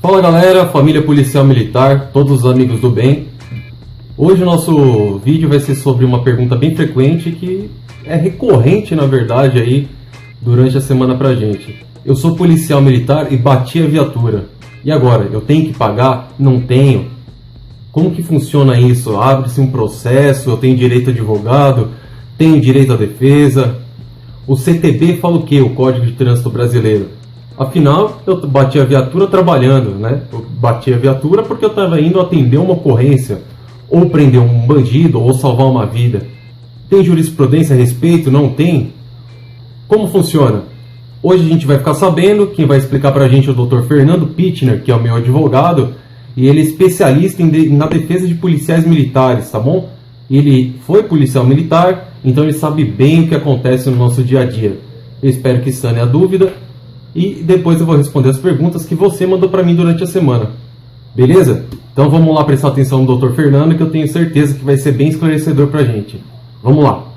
Fala galera, família policial militar, todos os amigos do bem. Hoje o nosso vídeo vai ser sobre uma pergunta bem frequente que é recorrente na verdade aí durante a semana pra gente. Eu sou policial militar e bati a viatura. E agora, eu tenho que pagar? Não tenho. Como que funciona isso? Abre-se um processo, eu tenho direito a advogado, tenho direito à defesa. O CTB fala o quê? O Código de Trânsito Brasileiro. Afinal, eu bati a viatura trabalhando, né? Eu bati a viatura porque eu estava indo atender uma ocorrência, ou prender um bandido, ou salvar uma vida. Tem jurisprudência a respeito? Não tem? Como funciona? Hoje a gente vai ficar sabendo, quem vai explicar pra gente é o Dr. Fernando Pittner, que é o meu advogado, e ele é especialista na defesa de policiais militares, tá bom? Ele foi policial militar, então ele sabe bem o que acontece no nosso dia a dia. Eu espero que sane a dúvida e depois eu vou responder as perguntas que você mandou para mim durante a semana. Beleza? Então vamos lá prestar atenção no Dr. Fernando, que eu tenho certeza que vai ser bem esclarecedor pra gente. Vamos lá!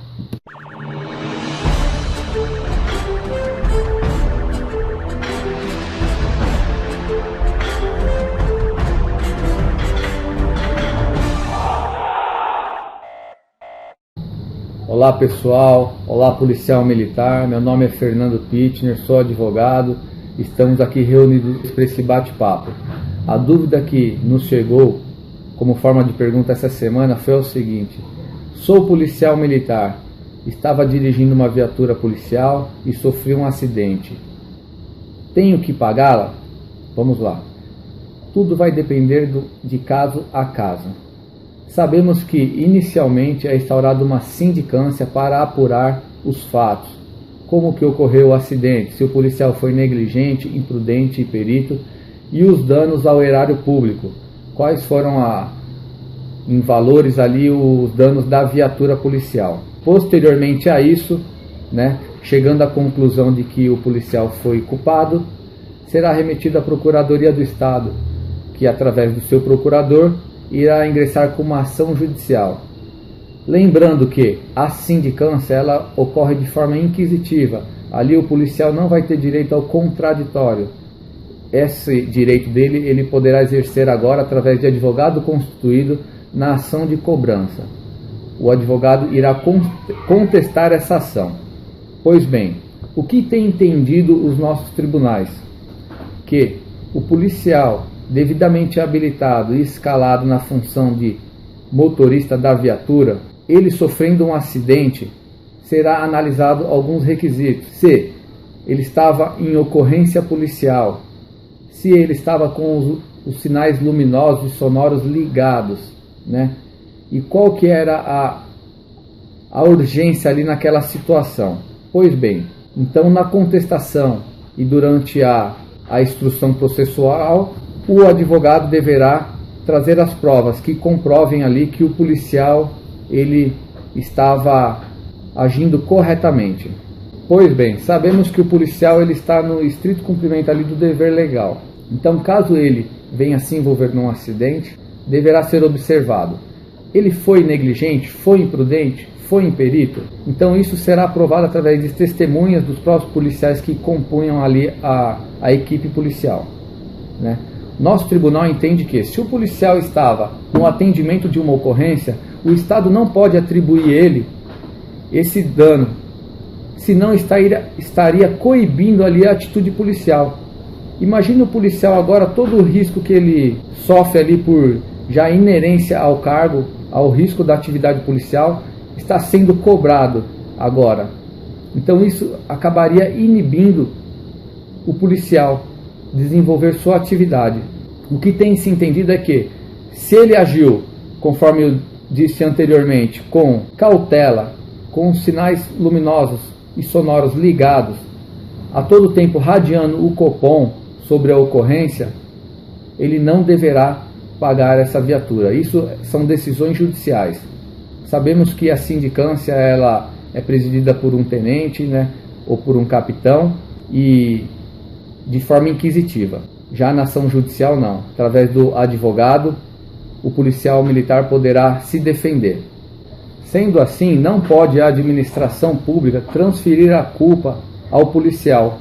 Olá pessoal, olá policial militar, meu nome é Fernando Pittner, sou advogado, estamos aqui reunidos para esse bate-papo. A dúvida que nos chegou como forma de pergunta essa semana foi o seguinte: sou policial militar, estava dirigindo uma viatura policial e sofri um acidente. Tenho que pagá-la? Vamos lá. Tudo vai depender de caso a caso. Sabemos que inicialmente é instaurada uma sindicância para apurar os fatos, como que ocorreu o acidente, se o policial foi negligente, imprudente e perito, e os danos ao erário público, quais foram em valores ali os danos da viatura policial. Posteriormente a isso, chegando à conclusão de que o policial foi culpado, será remetido à Procuradoria do Estado, que através do seu procurador irá ingressar com uma ação judicial. Lembrando que a sindicância ela ocorre de forma inquisitiva. Ali o policial não vai ter direito ao contraditório. Esse direito dele ele poderá exercer agora através de advogado constituído na ação de cobrança. O advogado irá contestar essa ação. Pois bem, o que tem entendido os nossos tribunais? Que o policial devidamente habilitado e escalado na função de motorista da viatura, ele sofrendo um acidente, será analisado alguns requisitos. Se ele estava em ocorrência policial, se ele estava com os sinais luminosos e sonoros ligados, e qual que era a urgência ali naquela situação. Pois bem, então na contestação e durante a instrução processual, o advogado deverá trazer as provas que comprovem ali que o policial ele estava agindo corretamente. Pois bem, sabemos que o policial ele está no estrito cumprimento ali do dever legal. Então, caso ele venha se envolver num acidente, deverá ser observado. Ele foi negligente? Foi imprudente? Foi imperito? Então isso será provado através de testemunhas dos próprios policiais que compunham ali a equipe policial, Nosso tribunal entende que, se o policial estava no atendimento de uma ocorrência, o Estado não pode atribuir ele esse dano, senão estaria coibindo ali a atitude policial. Imagine o policial agora, todo o risco que ele sofre ali por já inerência ao cargo, ao risco da atividade policial, está sendo cobrado agora. Então isso acabaria inibindo o policial desenvolver sua atividade. O que tem se entendido é que, se ele agiu, conforme eu disse anteriormente, com cautela, com sinais luminosos e sonoros ligados, a todo tempo radiando o Copom sobre a ocorrência, ele não deverá pagar essa viatura. Isso são decisões judiciais. Sabemos que a sindicância ela é presidida por um tenente, ou por um capitão, e de forma inquisitiva. Já na ação judicial não. Através do advogado, o policial militar poderá se defender. Sendo assim, não pode a administração pública transferir a culpa ao policial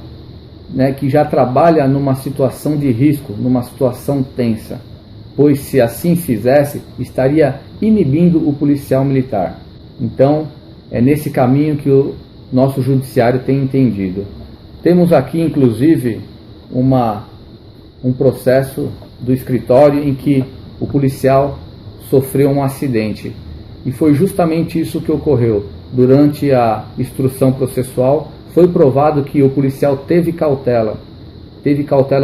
que já trabalha numa situação de risco, numa situação tensa, pois se assim fizesse, estaria inibindo o policial militar. Então, é nesse caminho que o nosso judiciário tem entendido. Temos aqui, inclusive, um processo do escritório em que o policial sofreu um acidente. E foi justamente isso que ocorreu. Durante a instrução processual, foi provado que o policial teve cautela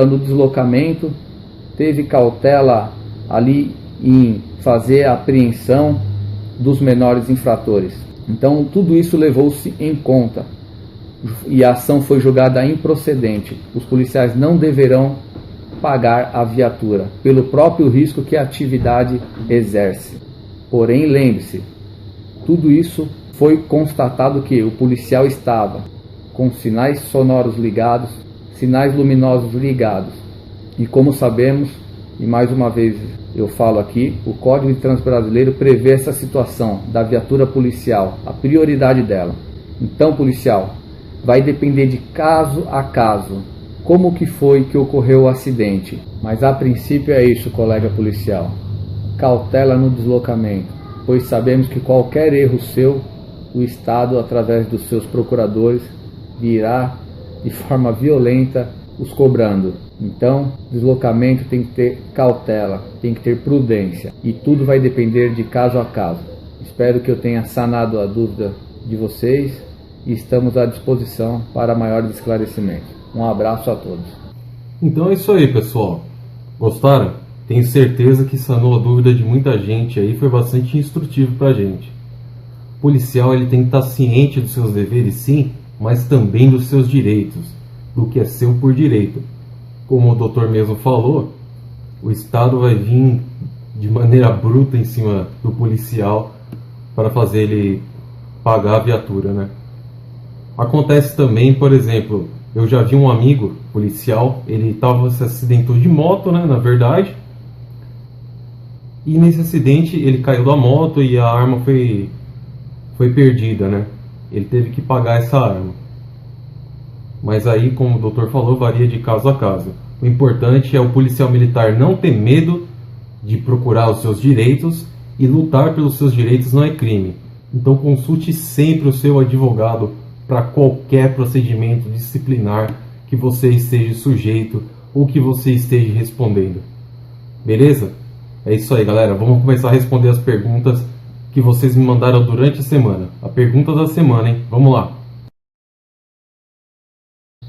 no deslocamento, teve cautela ali em fazer a apreensão dos menores infratores. Então, tudo isso levou-se em conta e a ação foi julgada improcedente. Os policiais não deverão pagar a viatura pelo próprio risco que a atividade exerce. Porém, lembre-se, tudo isso foi constatado que o policial estava com sinais sonoros ligados, sinais luminosos ligados. E como sabemos, e mais uma vez eu falo aqui, o Código de Trânsito Brasileiro prevê essa situação da viatura policial, a prioridade dela. Então, policial, vai depender de caso a caso, como que foi que ocorreu o acidente. Mas a princípio é isso, colega policial. Cautela no deslocamento, pois sabemos que qualquer erro seu, o Estado, através dos seus procuradores, virá de forma violenta os cobrando. Então, deslocamento tem que ter cautela, tem que ter prudência. E tudo vai depender de caso a caso. Espero que eu tenha sanado a dúvida de vocês e estamos à disposição para maiores esclarecimentos. Um abraço a todos. Então é isso aí, pessoal. Gostaram? Tenho certeza que sanou a dúvida de muita gente aí, foi bastante instrutivo pra gente. O policial ele tem que estar ciente dos seus deveres, sim, mas também dos seus direitos, do que é seu por direito. Como o doutor mesmo falou, o Estado vai vir de maneira bruta em cima do policial para fazer ele pagar a viatura, né? Acontece também, por exemplo, eu já vi um amigo policial, ele se acidentou de moto, né, na verdade, e nesse acidente ele caiu da moto e a arma foi perdida, né? Ele teve que pagar essa arma. Mas aí, como o doutor falou, varia de caso a caso. O importante é o policial militar não ter medo de procurar os seus direitos, e lutar pelos seus direitos não é crime. Então consulte sempre o seu advogado para qualquer procedimento disciplinar que você esteja sujeito ou que você esteja respondendo. Beleza? É isso aí, galera. Vamos começar a responder as perguntas que vocês me mandaram durante a semana. A pergunta da semana, hein? Vamos lá.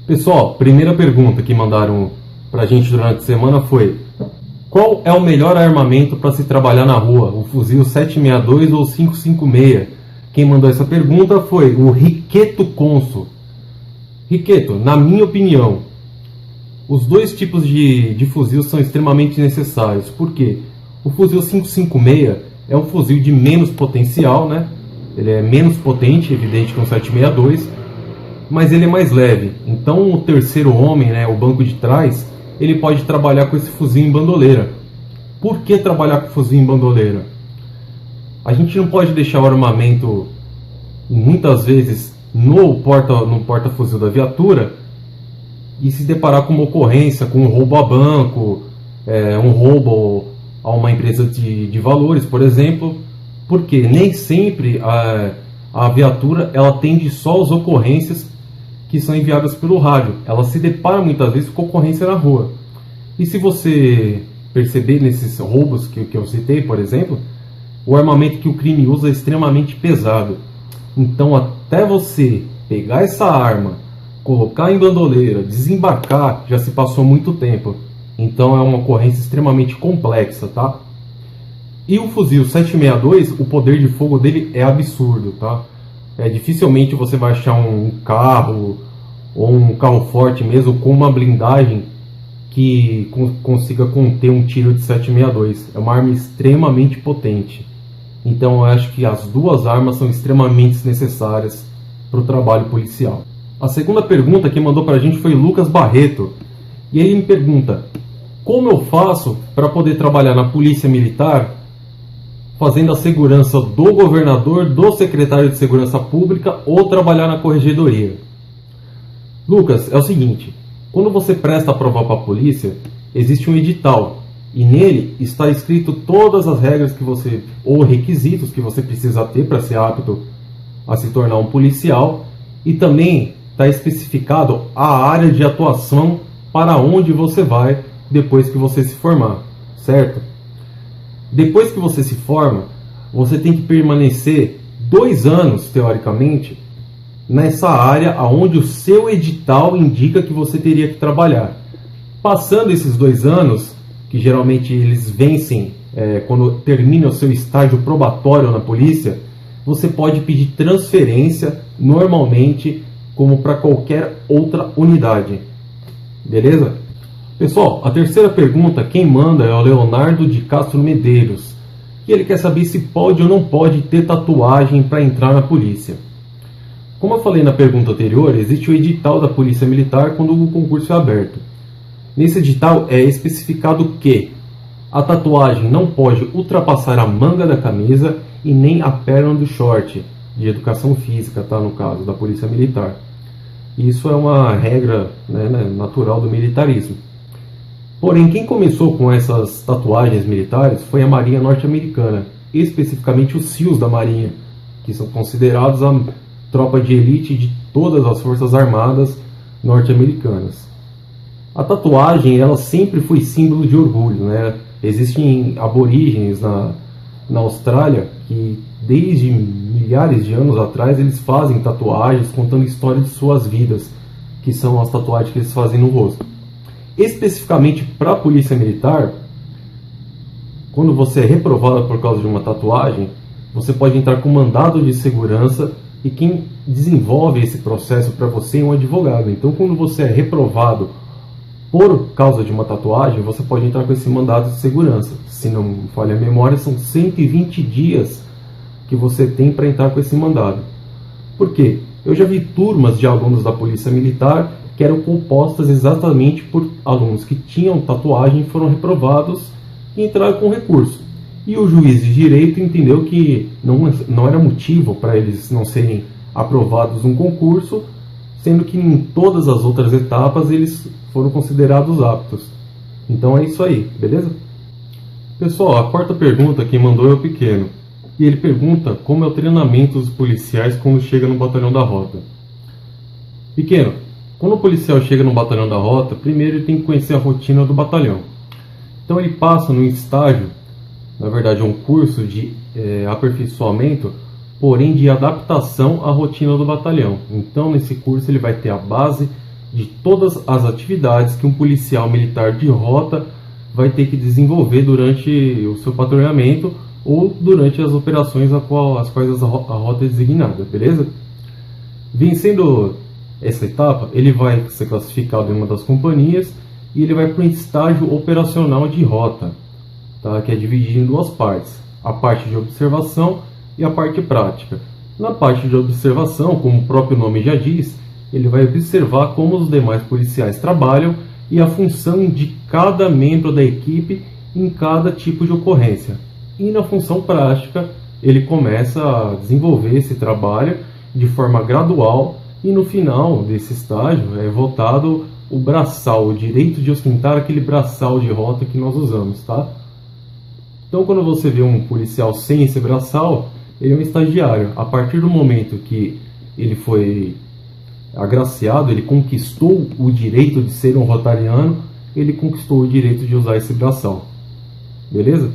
Pessoal, primeira pergunta que mandaram pra gente durante a semana foi: qual é o melhor armamento para se trabalhar na rua? O fuzil 762 ou 556? Quem mandou essa pergunta foi o Riqueto Conso. Riqueto, na minha opinião, os dois tipos de fuzil são extremamente necessários. Por quê? O fuzil 556 é um fuzil de menos potencial, né? Ele é menos potente, evidente, que um 762, mas ele é mais leve. Então o terceiro homem, né, o banco de trás, ele pode trabalhar com esse fuzil em bandoleira. Por que trabalhar com fuzil em bandoleira? A gente não pode deixar o armamento, muitas vezes, no porta-fuzil da viatura e se deparar com uma ocorrência, com um roubo a banco, um roubo a uma empresa de valores, por exemplo, porque nem sempre a viatura ela atende só as ocorrências que são enviadas pelo rádio. Ela se depara muitas vezes com ocorrência na rua. E se você perceber nesses roubos que eu citei, por exemplo, o armamento que o crime usa é extremamente pesado. Então, até você pegar essa arma, colocar em bandoleira, desembarcar, já se passou muito tempo. Então, é uma ocorrência extremamente complexa, tá? E o fuzil 762, o poder de fogo dele é absurdo, tá? Dificilmente você vai achar um carro ou um carro forte mesmo com uma blindagem que consiga conter um tiro de 762. É uma arma extremamente potente. Então eu acho que as duas armas são extremamente necessárias para o trabalho policial. A segunda pergunta que mandou para a gente foi Lucas Barreto. E ele me pergunta: como eu faço para poder trabalhar na polícia militar fazendo a segurança do governador, do secretário de segurança pública ou trabalhar na corregedoria? Lucas, é o seguinte, Quando você presta a prova para a polícia, existe um edital e nele está escrito todas as regras que você, ou requisitos que você precisa ter para ser apto a se tornar um policial, e também está especificado a área de atuação para onde você vai depois que você se formar, certo? Depois que você se forma, você tem que permanecer 2 anos, teoricamente, nessa área aonde o seu edital indica que você teria que trabalhar. Passando esses 2 anos, que geralmente eles vencem quando termina o seu estágio probatório na polícia, você pode pedir transferência normalmente, como para qualquer outra unidade. Beleza? Pessoal, a terceira pergunta, quem manda é o Leonardo de Castro Medeiros, e ele quer saber se pode ou não pode ter tatuagem para entrar na polícia. Como eu falei na pergunta anterior, existe o edital da Polícia Militar quando o concurso é aberto. Nesse edital é especificado que a tatuagem não pode ultrapassar a manga da camisa e nem a perna do short, de educação física, tá, no caso da Polícia Militar. Isso é uma regra, né, natural do militarismo. Porém, quem começou com essas tatuagens militares foi a Marinha Norte-Americana, especificamente os SEALs da Marinha, que são considerados a tropa de elite de todas as forças armadas norte-americanas. A tatuagem, ela sempre foi símbolo de orgulho, né? Existem aborígenes na Austrália que desde milhares de anos atrás eles fazem tatuagens contando histórias de suas vidas, que são as tatuagens que eles fazem no rosto. Especificamente para a Polícia Militar, quando você é reprovado por causa de uma tatuagem, você pode entrar com mandado de segurança e quem desenvolve esse processo para você é um advogado. Então, quando você é reprovado por causa de uma tatuagem, você pode entrar com esse mandado de segurança. Se não falha a memória, são 120 dias que você tem para entrar com esse mandado. Por quê? Eu já vi turmas de alunos da Polícia Militar que eram compostas exatamente por alunos que tinham tatuagem e foram reprovados e entraram com recurso. E o juiz de direito entendeu que não era motivo para eles não serem aprovados no concurso, sendo que em todas as outras etapas eles foram considerados aptos. Então é isso aí, beleza? Pessoal, a quarta pergunta quem mandou é o Pequeno. E ele pergunta como é o treinamento dos policiais quando chega no batalhão da rota. Pequeno, quando o policial chega no batalhão da rota, primeiro ele tem que conhecer a rotina do batalhão. Então ele passa num estágio, na verdade é um curso de aperfeiçoamento, porém de adaptação à rotina do batalhão. Então nesse curso ele vai ter a base de todas as atividades que um policial militar de rota vai ter que desenvolver durante o seu patrulhamento ou durante as operações às quais a rota é designada, beleza? Vencendo essa etapa, ele vai ser classificado em uma das companhias e ele vai para um estágio operacional de rota, tá? Que é dividido em 2 partes, a parte de observação e a parte prática. Na parte de observação, como o próprio nome já diz, ele vai observar como os demais policiais trabalham e a função de cada membro da equipe em cada tipo de ocorrência. E na função prática, ele começa a desenvolver esse trabalho de forma gradual e no final desse estágio é votado o braçal, o direito de ostentar aquele braçal de rota que nós usamos, tá? Então quando você vê um policial sem esse braçal, ele é um estagiário. A partir do momento que ele foi agraciado, ele conquistou o direito de ser um rotariano, ele conquistou o direito de usar esse braçal. Beleza?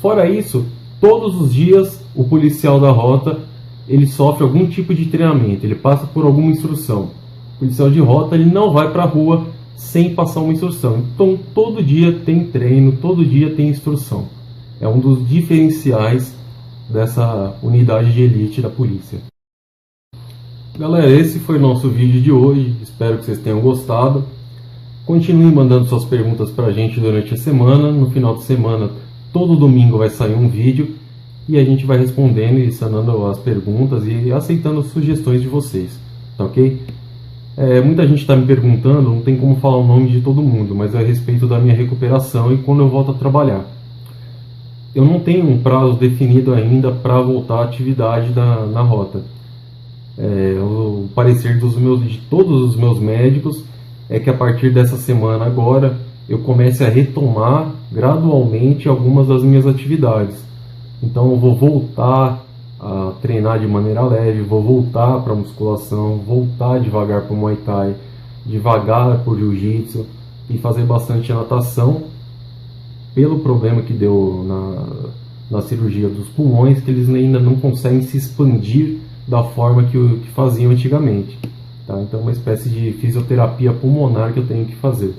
Fora isso, todos os dias o policial da rota ele sofre algum tipo de treinamento, ele passa por alguma instrução. O policial de rota ele não vai para a rua sem passar uma instrução. Então todo dia tem treino, todo dia tem instrução. É um dos diferenciais dessa unidade de elite da polícia. Galera, esse foi o nosso vídeo de hoje, espero que vocês tenham gostado. Continue mandando suas perguntas para a gente durante a semana. No final de semana, todo domingo vai sair um vídeo e a gente vai respondendo e sanando as perguntas e aceitando sugestões de vocês, tá ok? Muita gente está me perguntando, não tem como falar o nome de todo mundo, mas é a respeito da minha recuperação e quando eu volto a trabalhar. Eu não tenho um prazo definido ainda para voltar à atividade na rota. O parecer de todos os meus médicos é que a partir dessa semana agora eu comece a retomar gradualmente algumas das minhas atividades. Então eu vou voltar a treinar de maneira leve, vou voltar para musculação, voltar devagar para o Muay Thai, devagar para o Jiu-Jitsu e fazer bastante natação, pelo problema que deu na cirurgia dos pulmões, que eles ainda não conseguem se expandir da forma que faziam antigamente. Tá? Então é uma espécie de fisioterapia pulmonar que eu tenho que fazer.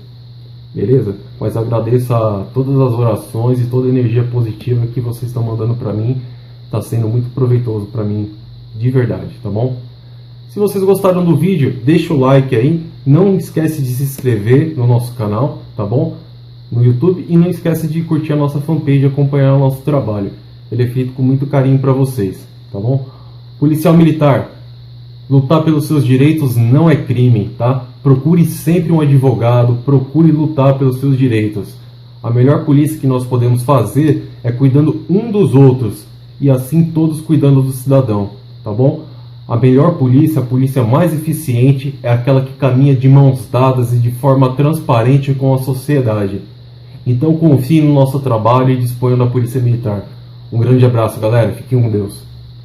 Beleza? Mas agradeço a todas as orações e toda a energia positiva que vocês estão mandando para mim. Está sendo muito proveitoso para mim, de verdade, tá bom? Se vocês gostaram do vídeo, deixa o like aí. Não esquece de se inscrever no nosso canal, tá bom? No YouTube. E não esquece de curtir a nossa fanpage e acompanhar o nosso trabalho. Ele é feito com muito carinho para vocês, tá bom? Policial militar, lutar pelos seus direitos não é crime, tá? Procure sempre um advogado, procure lutar pelos seus direitos. A melhor polícia que nós podemos fazer é cuidando um dos outros, e assim todos cuidando do cidadão, tá bom? A melhor polícia, a polícia mais eficiente, é aquela que caminha de mãos dadas e de forma transparente com a sociedade. Então confie no nosso trabalho e disponha da Polícia Militar. Um grande abraço, galera. Fiquem com Deus.